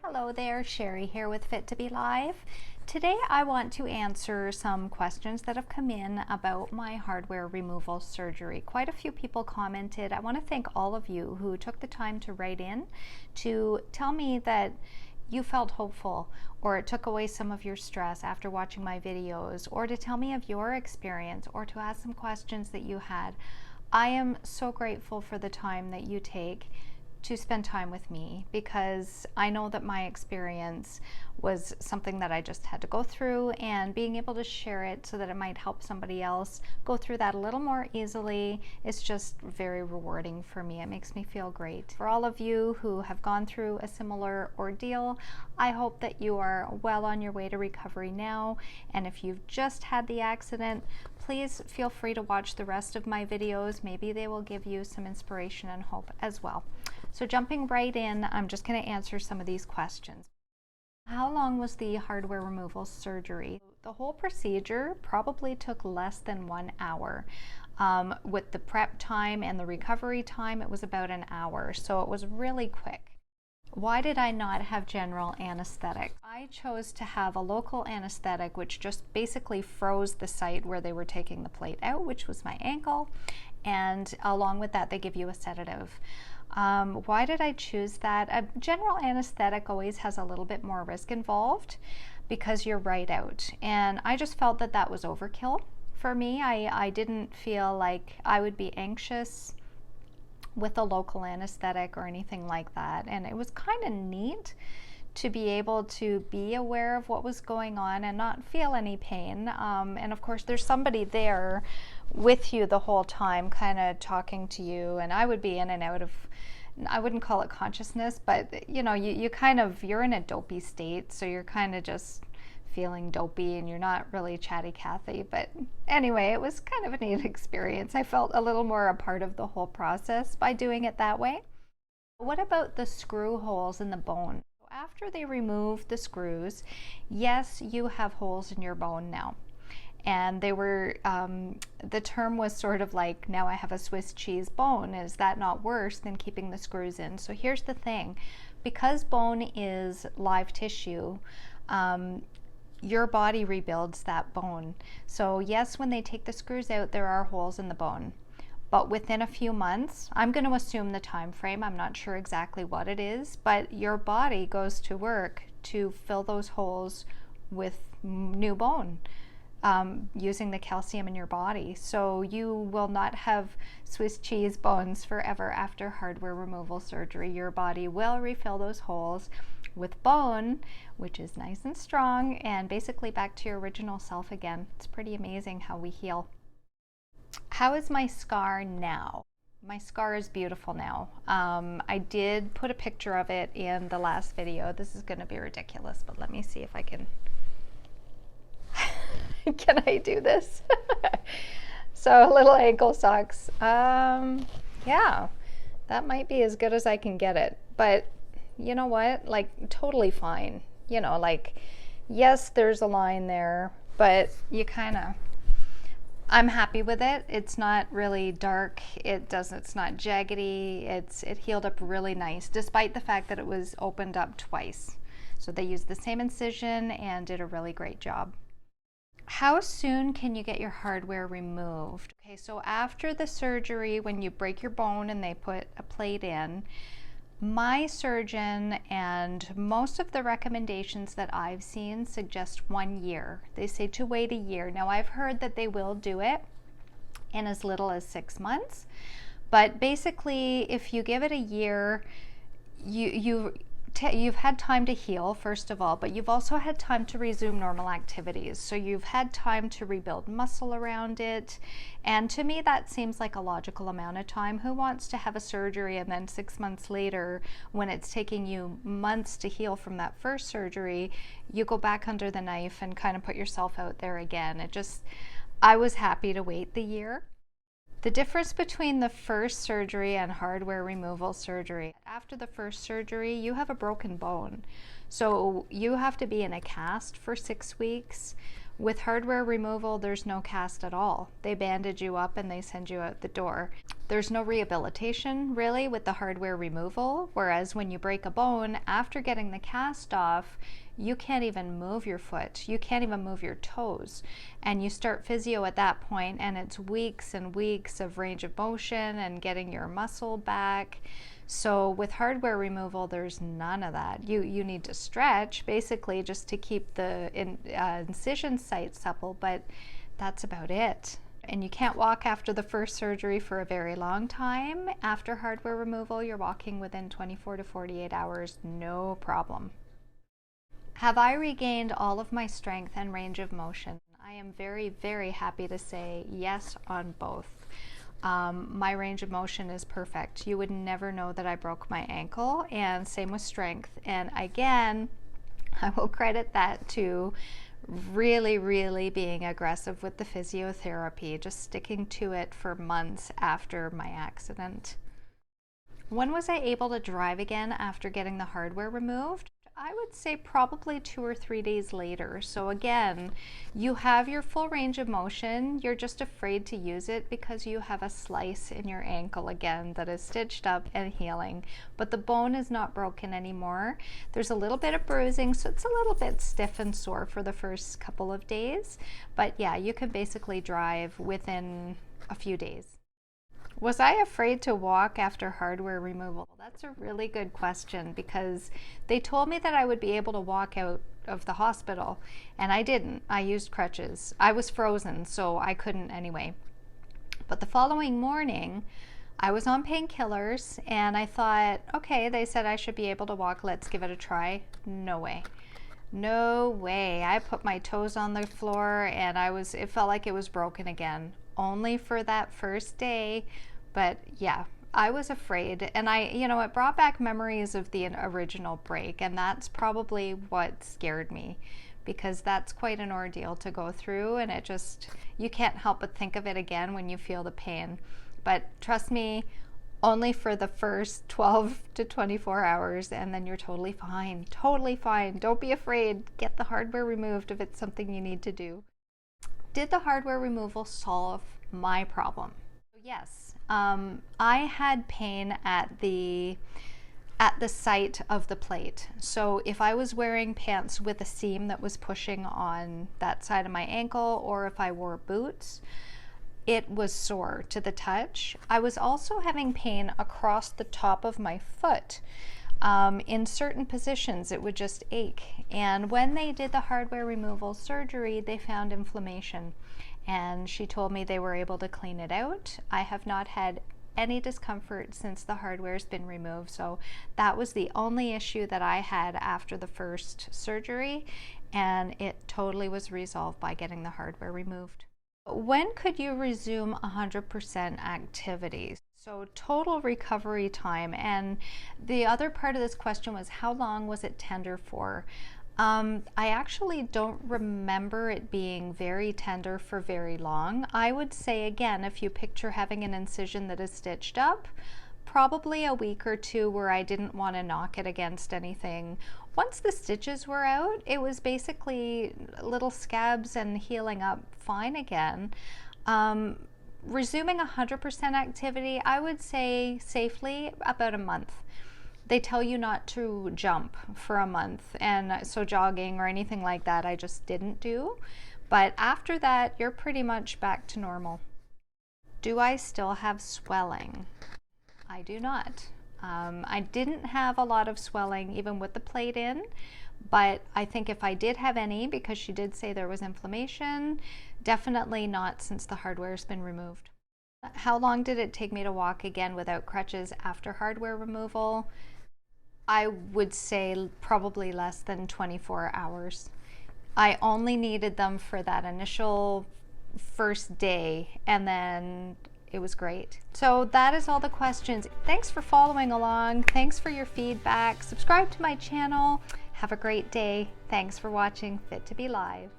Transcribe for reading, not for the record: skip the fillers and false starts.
Hello there, Sherry here with Fit to Be Live. Today I want to answer some questions that have come in about my hardware removal surgery. Quite a few people commented. I want to thank all of you who took the time to write in to tell me that you felt hopeful or it took away some of your stress after watching my videos, or to tell me of your experience, or to ask some questions that you had. I am so grateful for the time that you take to spend time with me, because I know that my experience was something that I just had to go through, and being able to share it so that it might help somebody else go through that a little more easily is just very rewarding for me. It makes me feel great. For all of you who have gone through a similar ordeal, I hope that you are well on your way to recovery now, and if you've just had the accident, please feel free to watch the rest of my videos. Maybe they will give you some inspiration and hope as well. So jumping right in, I'm just going to answer some of these questions. How long was the hardware removal surgery? The whole procedure probably took less than 1 hour. With the prep time and the recovery time, it was about an hour, so it was really quick. Why did I not have general anesthetic? I chose to have a local anesthetic, which just basically froze the site where they were taking the plate out, which was my ankle, and along with that they give you a sedative. Why did I choose that? A general anesthetic always has a little bit more risk involved because you're right out, and I just felt that that was overkill for me. I didn't feel like I would be anxious with a local anesthetic or anything like that, and it was kind of neat to be able to be aware of what was going on and not feel any pain. And of course there's somebody there with you the whole time kind of talking to you, and I would be in and out of, I wouldn't call it consciousness, but you know, you're in a dopey state, so you're kind of just feeling dopey and you're not really chatty Cathy. But anyway, it was kind of a neat experience. I felt a little more a part of the whole process by doing it that way. What about the screw holes in the bone? After they remove the screws, yes, you have holes in your bone now. And they were, the term was sort of like, now I have a Swiss cheese bone. Is that not worse than keeping the screws in? So here's the thing, because bone is live tissue, your body rebuilds that bone. So yes, when they take the screws out, there are holes in the bone. But within a few months, I'm going to assume the time frame, I'm not sure exactly what it is, but your body goes to work to fill those holes with new bone, using the calcium in your body. So you will not have Swiss cheese bones forever after hardware removal surgery. Your body will refill those holes with bone, which is nice and strong, and basically back to your original self again. It's pretty amazing how we heal. How is my scar now? My scar is beautiful now. I did put a picture of it in the last video. This is going to be ridiculous, but let me see if I can can I do this? So little ankle socks. Yeah, that might be as good as I can get it, but you know what, like totally fine. You know, like, yes, there's a line there, but you kind of, I'm happy with it. It's not really dark. It's not jaggedy. It healed up really nice, despite the fact that it was opened up twice. So they used the same incision and did a really great job. How soon can you get your hardware removed? Okay, so after the surgery, when you break your bone and they put a plate in, my surgeon and most of the recommendations that I've seen suggest 1 year. They say to wait a year. Now I've heard that they will do it in as little as 6 months, but basically if you give it a year, you've had time to heal, first of all, but you've also had time to resume normal activities. So you've had time to rebuild muscle around it. And to me, that seems like a logical amount of time. Who wants to have a surgery and then 6 months later, when it's taking you months to heal from that first surgery, you go back under the knife and kind of put yourself out there again? I was happy to wait the year. The difference between the first surgery and hardware removal surgery: after the first surgery, you have a broken bone. So you have to be in a cast for 6 weeks. With hardware removal, there's no cast at all. They bandage you up and they send you out the door. There's no rehabilitation really with the hardware removal, whereas when you break a bone, after getting the cast off, you can't even move your foot. You can't even move your toes. And you start physio at that point, and it's weeks and weeks of range of motion and getting your muscle back. So with hardware removal, there's none of that. You need to stretch basically just to keep the incision site supple, but that's about it. And you can't walk after the first surgery for a very long time. After hardware removal, you're walking within 24 to 48 hours, no problem. Have I regained all of my strength and range of motion? I am very, very happy to say yes on both. My range of motion is perfect. You would never know that I broke my ankle, and same with strength. And again, I will credit that to really being aggressive with the physiotherapy, just sticking to it for months after my accident. When was I able to drive again after getting the hardware removed? I would say probably 2 or 3 days later. So again, you have your full range of motion. You're just afraid to use it because you have a slice in your ankle again that is stitched up and healing. But the bone is not broken anymore. There's a little bit of bruising, so it's a little bit stiff and sore for the first couple of days. But yeah, you can basically drive within a few days. Was I afraid to walk after hardware removal? That's a really good question, because they told me that I would be able to walk out of the hospital, and I didn't. I used crutches. I was frozen, so I couldn't anyway. But the following morning, I was on painkillers, and I thought, okay, they said I should be able to walk. Let's give it a try. No way. No way. I put my toes on the floor, and it felt like it was broken again. Only for that first day, but yeah, I was afraid, and it brought back memories of the original break, and that's probably what scared me, because that's quite an ordeal to go through, and you can't help but think of it again when you feel the pain. But trust me, only for the first 12 to 24 hours, and then you're totally fine. Totally fine. Don't be afraid. Get the hardware removed if it's something you need to do. Did the hardware removal solve my problem? Yes, I had pain at the site of the plate. So if I was wearing pants with a seam that was pushing on that side of my ankle, or if I wore boots, it was sore to the touch. I was also having pain across the top of my foot. In certain positions it would just ache, and when they did the hardware removal surgery, they found inflammation, and she told me they were able to clean it out. I have not had any discomfort since the hardware's been removed, so that was the only issue that I had after the first surgery, and it totally was resolved by getting the hardware removed. When could you resume 100% activities? So total recovery time. And the other part of this question was, how long was it tender for? I actually don't remember it being very tender for very long. I would say, again, if you picture having an incision that is stitched up, probably a week or two where I didn't want to knock it against anything. Once the stitches were out, it was basically little scabs and healing up fine again. Resuming 100% activity, I would say safely about a month. They tell you not to jump for a month, and so jogging or anything like that I just didn't do. But after that, you're pretty much back to normal. Do I still have swelling? I do not. I didn't have a lot of swelling even with the plate in, but I think if I did have any, because she did say there was inflammation, definitely not since the hardware's been removed. How long did it take me to walk again without crutches after hardware removal? I would say probably less than 24 hours. I only needed them for that initial first day, and then it was great. So that is all the questions. Thanks for following along. Thanks for your feedback. Subscribe to my channel. Have a great day. Thanks for watching Fit to Be Live.